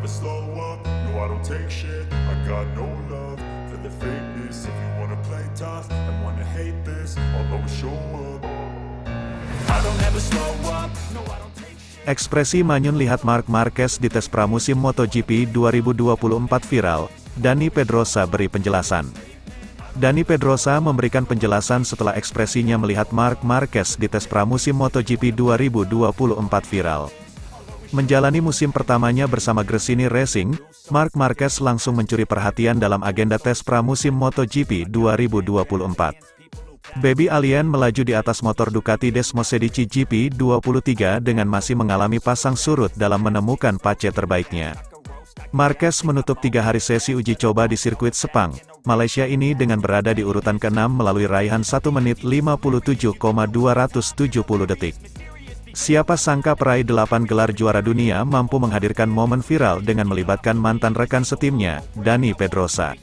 slow up, no I don't take shit. I got no love for the fakeness. If you wanna play tough and wanna hate this, I'll always show up. I don't ever slow up, no I don't take shit. Ekspresi manyun lihat Marc Marquez di tes pramusim MotoGP 2024 viral. Dani Pedrosa beri penjelasan. Dani Pedrosa memberikan penjelasan setelah ekspresinya melihat Marc Marquez di tes pramusim MotoGP 2024 viral. Menjalani musim pertamanya bersama Gresini Racing, Marc Marquez langsung mencuri perhatian dalam agenda tes pramusim MotoGP 2024. Baby Alien melaju di atas motor Ducati Desmosedici GP23 dengan masih mengalami pasang surut dalam menemukan pace terbaiknya. Marquez menutup 3 hari sesi uji coba di sirkuit Sepang, Malaysia ini dengan berada di urutan ke-6 melalui raihan 1 menit 57,270 detik. Siapa sangka peraih 8 gelar juara dunia mampu menghadirkan momen viral dengan melibatkan mantan rekan setimnya, Dani Pedrosa.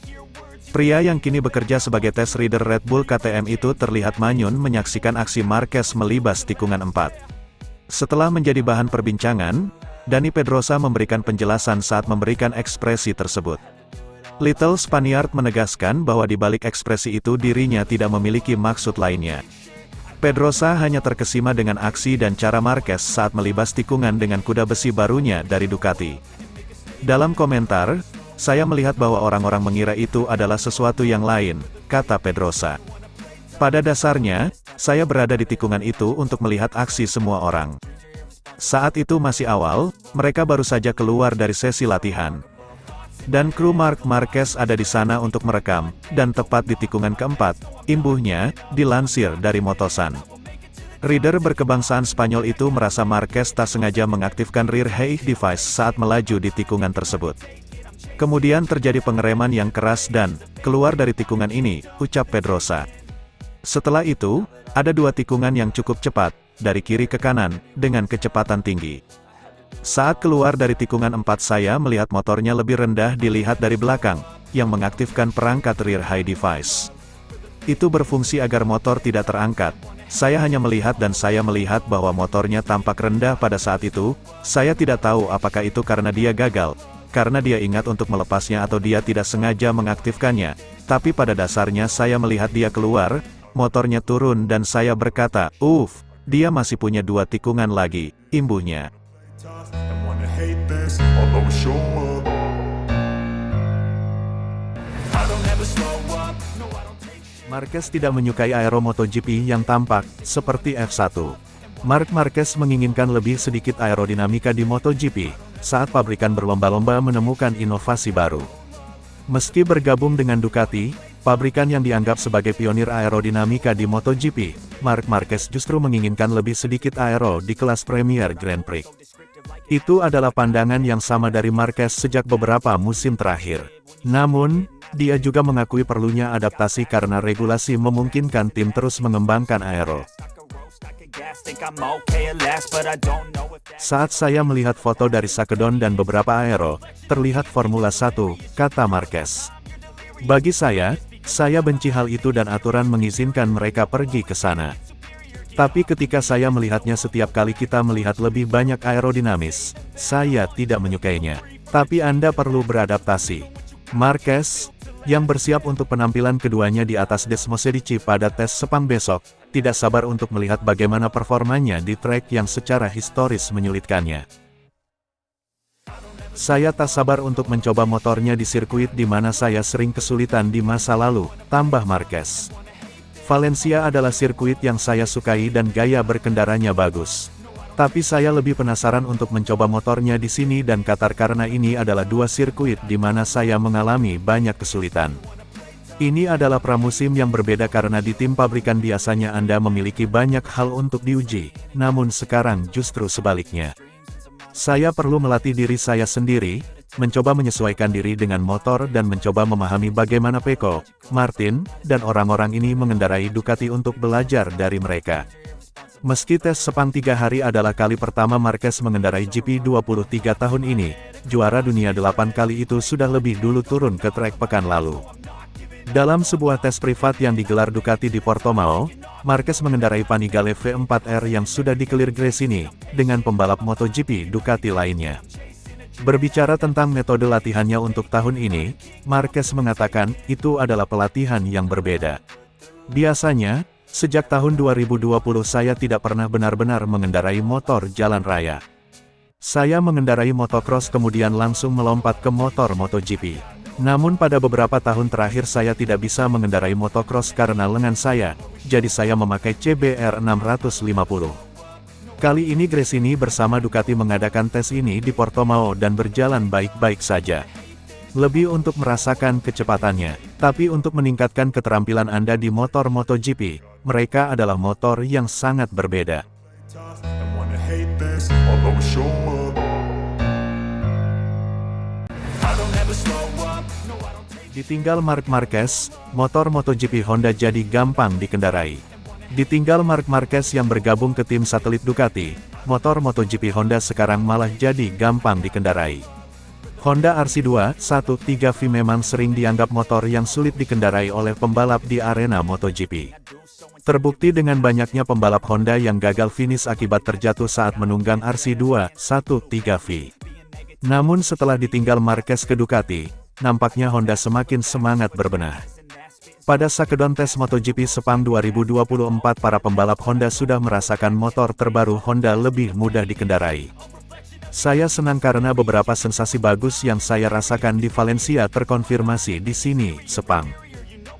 Pria yang kini bekerja sebagai test rider Red Bull KTM itu terlihat manyun menyaksikan aksi Marquez melibas tikungan 4. Setelah menjadi bahan perbincangan, Dani Pedrosa memberikan penjelasan saat memberikan ekspresi tersebut. Little Spaniard menegaskan bahwa di balik ekspresi itu dirinya tidak memiliki maksud lainnya. Pedrosa hanya terkesima dengan aksi dan cara Marquez saat melibas tikungan dengan kuda besi barunya dari Ducati. Dalam komentar, "Saya melihat bahwa orang-orang mengira itu adalah sesuatu yang lain," kata Pedrosa. "Pada dasarnya, saya berada di tikungan itu untuk melihat aksi semua orang. Saat itu masih awal, mereka baru saja keluar dari sesi latihan. Dan kru Marc Marquez ada di sana untuk merekam, dan tepat di tikungan keempat, imbuhnya, dilansir dari Motosan. Rider berkebangsaan Spanyol itu merasa Marquez tak sengaja mengaktifkan rear hey device saat melaju di tikungan tersebut. Kemudian terjadi pengereman yang keras dan, keluar dari tikungan ini, ucap Pedrosa. Setelah itu, ada 2 tikungan yang cukup cepat, dari kiri ke kanan, dengan kecepatan tinggi. Saat keluar dari tikungan 4 saya melihat motornya lebih rendah dilihat dari belakang, yang mengaktifkan perangkat rear high device. Itu berfungsi agar motor tidak terangkat. Saya hanya melihat dan saya melihat bahwa motornya tampak rendah pada saat itu. Saya tidak tahu apakah itu karena dia gagal, karena dia ingat untuk melepasnya atau dia tidak sengaja mengaktifkannya. Tapi pada dasarnya saya melihat dia keluar, motornya turun dan saya berkata, dia masih punya 2 tikungan lagi, imbuhnya." And wanna hate this, I'll always show up. I don't ever slow up, no I don't take shit. Marquez tidak menyukai aero MotoGP yang tampak, seperti F1. Marc Marquez menginginkan lebih sedikit aerodinamika di MotoGP, saat pabrikan berlomba-lomba menemukan inovasi baru. Meski bergabung dengan Ducati, pabrikan yang dianggap sebagai pionir aerodinamika di MotoGP, Marc Marquez justru menginginkan lebih sedikit aero di kelas Premier Grand Prix. Itu adalah pandangan yang sama dari Marquez sejak beberapa musim terakhir. Namun, dia juga mengakui perlunya adaptasi karena regulasi memungkinkan tim terus mengembangkan aero. "Saat saya melihat foto dari Sakedon dan beberapa aero, terlihat Formula 1, kata Marquez. Bagi saya benci hal itu dan aturan mengizinkan mereka pergi ke sana. Tapi ketika saya melihatnya setiap kali kita melihat lebih banyak aerodinamis, saya tidak menyukainya. Tapi Anda perlu beradaptasi." Marquez, yang bersiap untuk penampilan keduanya di atas Desmosedici pada tes Sepang besok, tidak sabar untuk melihat bagaimana performanya di trek yang secara historis menyulitkannya. "Saya tak sabar untuk mencoba motornya di sirkuit di mana saya sering kesulitan di masa lalu," tambah Marquez. "Valencia adalah sirkuit yang saya sukai dan gaya berkendaranya bagus. Tapi saya lebih penasaran untuk mencoba motornya di sini dan Qatar karena ini adalah 2 sirkuit di mana saya mengalami banyak kesulitan. Ini adalah pramusim yang berbeda karena di tim pabrikan biasanya Anda memiliki banyak hal untuk diuji, namun sekarang justru sebaliknya. Saya perlu melatih diri saya sendiri, mencoba menyesuaikan diri dengan motor dan mencoba memahami bagaimana Pecco, Martin, dan orang-orang ini mengendarai Ducati untuk belajar dari mereka." Meski tes Sepang 3 hari adalah kali pertama Marquez mengendarai GP23 tahun ini, juara dunia 8 kali itu sudah lebih dulu turun ke trek pekan lalu. Dalam sebuah tes privat yang digelar Ducati di Portimao, Marquez mengendarai Panigale V4R yang sudah dikelir Gresini, dengan pembalap MotoGP Ducati lainnya. Berbicara tentang metode latihannya untuk tahun ini, Marquez mengatakan, itu adalah pelatihan yang berbeda. Biasanya, sejak tahun 2020 saya tidak pernah benar-benar mengendarai motor jalan raya. Saya mengendarai motocross kemudian langsung melompat ke motor MotoGP. Namun pada beberapa tahun terakhir saya tidak bisa mengendarai motocross karena lengan saya, jadi saya memakai CBR 650. Kali ini Gresini bersama Ducati mengadakan tes ini di Portimao dan berjalan baik-baik saja. Lebih untuk merasakan kecepatannya, tapi untuk meningkatkan keterampilan Anda di motor MotoGP, mereka adalah motor yang sangat berbeda. Ditinggal Marc Marquez, motor MotoGP Honda jadi gampang dikendarai. Ditinggal Marc Marquez yang bergabung ke tim satelit Ducati, motor MotoGP Honda sekarang malah jadi gampang dikendarai. Honda RC2 1.3V memang sering dianggap motor yang sulit dikendarai oleh pembalap di arena MotoGP. Terbukti dengan banyaknya pembalap Honda yang gagal finish akibat terjatuh saat menunggang RC2 1.3V. Namun setelah ditinggal Marquez ke Ducati, nampaknya Honda semakin semangat berbenah. Pada Sakedon Tes MotoGP Sepang 2024 para pembalap Honda sudah merasakan motor terbaru Honda lebih mudah dikendarai. Saya senang karena beberapa sensasi bagus yang saya rasakan di Valencia terkonfirmasi di sini, Sepang.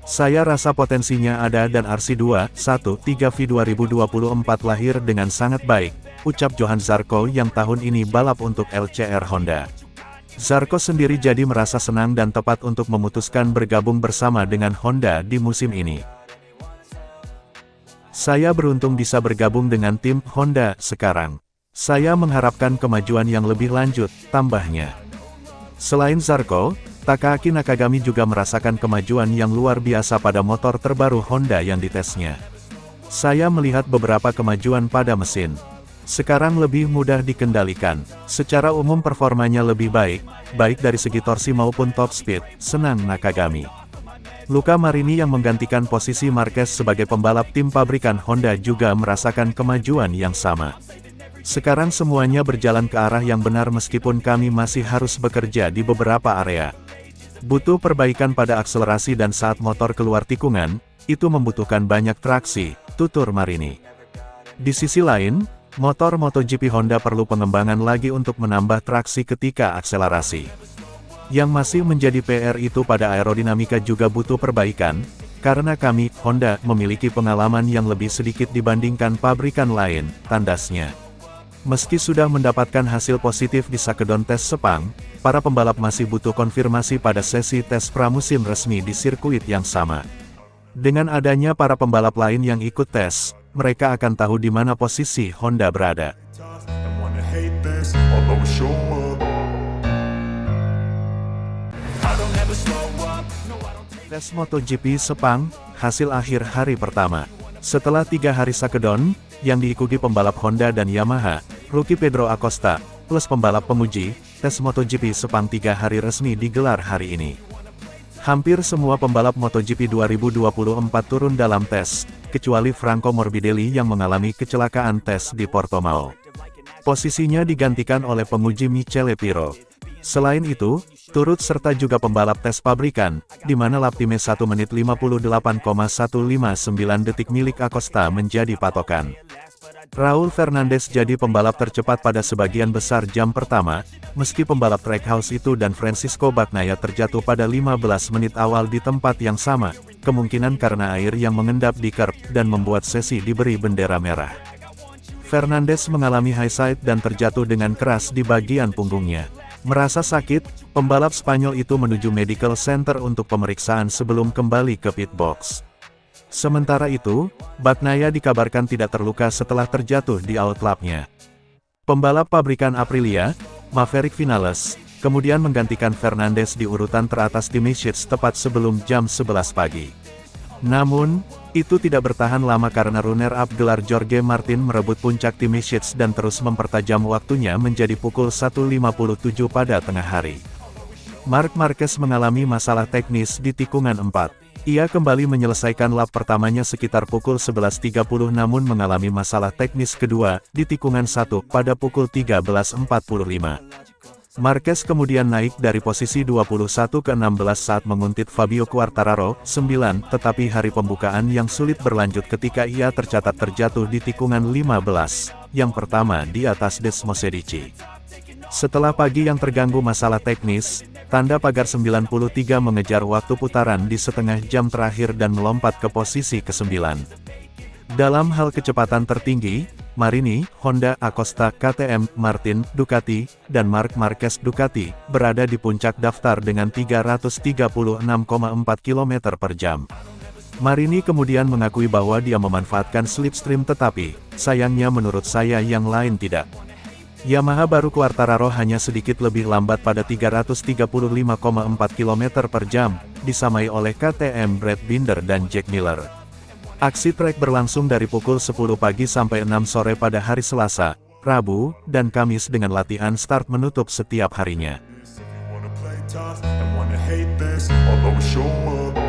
Saya rasa potensinya ada dan RC2 1.3V 2024 lahir dengan sangat baik, ucap Johan Zarco yang tahun ini balap untuk LCR Honda. Zarco sendiri jadi merasa senang dan tepat untuk memutuskan bergabung bersama dengan Honda di musim ini. Saya beruntung bisa bergabung dengan tim Honda sekarang. Saya mengharapkan kemajuan yang lebih lanjut, tambahnya. Selain Zarco, Takahaki Nakagami juga merasakan kemajuan yang luar biasa pada motor terbaru Honda yang ditesnya. Saya melihat beberapa kemajuan pada mesin. Sekarang lebih mudah dikendalikan. Secara umum performanya lebih baik, baik dari segi torsi maupun top speed, senang Nakagami. Luca Marini yang menggantikan posisi Marquez sebagai pembalap tim pabrikan Honda juga merasakan kemajuan yang sama. Sekarang semuanya berjalan ke arah yang benar meskipun kami masih harus bekerja di beberapa area. Butuh perbaikan pada akselerasi dan saat motor keluar tikungan, itu membutuhkan banyak traksi, tutur Marini. Di sisi lain, motor MotoGP Honda perlu pengembangan lagi untuk menambah traksi ketika akselerasi. Yang masih menjadi PR itu pada aerodinamika juga butuh perbaikan, karena kami, Honda, memiliki pengalaman yang lebih sedikit dibandingkan pabrikan lain, tandasnya. Meski sudah mendapatkan hasil positif di Sakedon Tes Sepang, para pembalap masih butuh konfirmasi pada sesi tes pramusim resmi di sirkuit yang sama. Dengan adanya para pembalap lain yang ikut tes, mereka akan tahu di mana posisi Honda berada. Tes MotoGP Sepang, hasil akhir hari pertama. Setelah 3 hari Sakedon, yang diikuti pembalap Honda dan Yamaha, rookie Pedro Acosta, plus pembalap pemuji, tes MotoGP Sepang 3 hari resmi digelar hari ini. Hampir semua pembalap MotoGP 2024 turun dalam tes, kecuali Franco Morbidelli yang mengalami kecelakaan tes di Portimao. Posisinya digantikan oleh penguji Michele Pirro. Selain itu, turut serta juga pembalap tes pabrikan, di mana lap time 1 menit 58,159 detik milik Acosta menjadi patokan. Raul Fernandez jadi pembalap tercepat pada sebagian besar jam pertama, meski pembalap Trackhouse itu dan Francisco Bagnaia terjatuh pada 15 menit awal di tempat yang sama, kemungkinan karena air yang mengendap di curb dan membuat sesi diberi bendera merah. Fernandez mengalami high side dan terjatuh dengan keras di bagian punggungnya. Merasa sakit, pembalap Spanyol itu menuju medical center untuk pemeriksaan sebelum kembali ke pit box. Sementara itu, Bagnaia dikabarkan tidak terluka setelah terjatuh di outlapnya. Pembalap pabrikan Aprilia, Maverick Vinales, kemudian menggantikan Fernandez di urutan teratas tim Sheets tepat sebelum jam 11 pagi. Namun, itu tidak bertahan lama karena runner-up gelar Jorge Martin merebut puncak tim Sheets dan terus mempertajam waktunya menjadi pukul 1.57 pada tengah hari. Marc Marquez mengalami masalah teknis di tikungan 4. Ia kembali menyelesaikan lap pertamanya sekitar pukul 11.30 namun mengalami masalah teknis kedua, di tikungan 1, pada pukul 13.45. Marquez kemudian naik dari posisi 21 ke 16 saat menguntit Fabio Quartararo, 9, tetapi hari pembukaan yang sulit berlanjut ketika ia tercatat terjatuh di tikungan 15, yang pertama di atas Desmosedici. Setelah pagi yang terganggu masalah teknis, tanda pagar 93 mengejar waktu putaran di setengah jam terakhir dan melompat ke posisi ke-9. Dalam hal kecepatan tertinggi, Marini, Honda, Acosta, KTM, Martin, Ducati, dan Marc Marquez Ducati, berada di puncak daftar dengan 336,4 km per jam. Marini kemudian mengakui bahwa dia memanfaatkan slipstream tetapi, sayangnya menurut saya yang lain tidak. Yamaha baru Quartararo hanya sedikit lebih lambat pada 335,4 km per jam, disamai oleh KTM Brad Binder dan Jack Miller. Aksi trek berlangsung dari pukul 10 pagi sampai 6 sore pada hari Selasa, Rabu, dan Kamis dengan latihan start menutup setiap harinya. If you wanna play tough and wanna hate this, I'll always show up.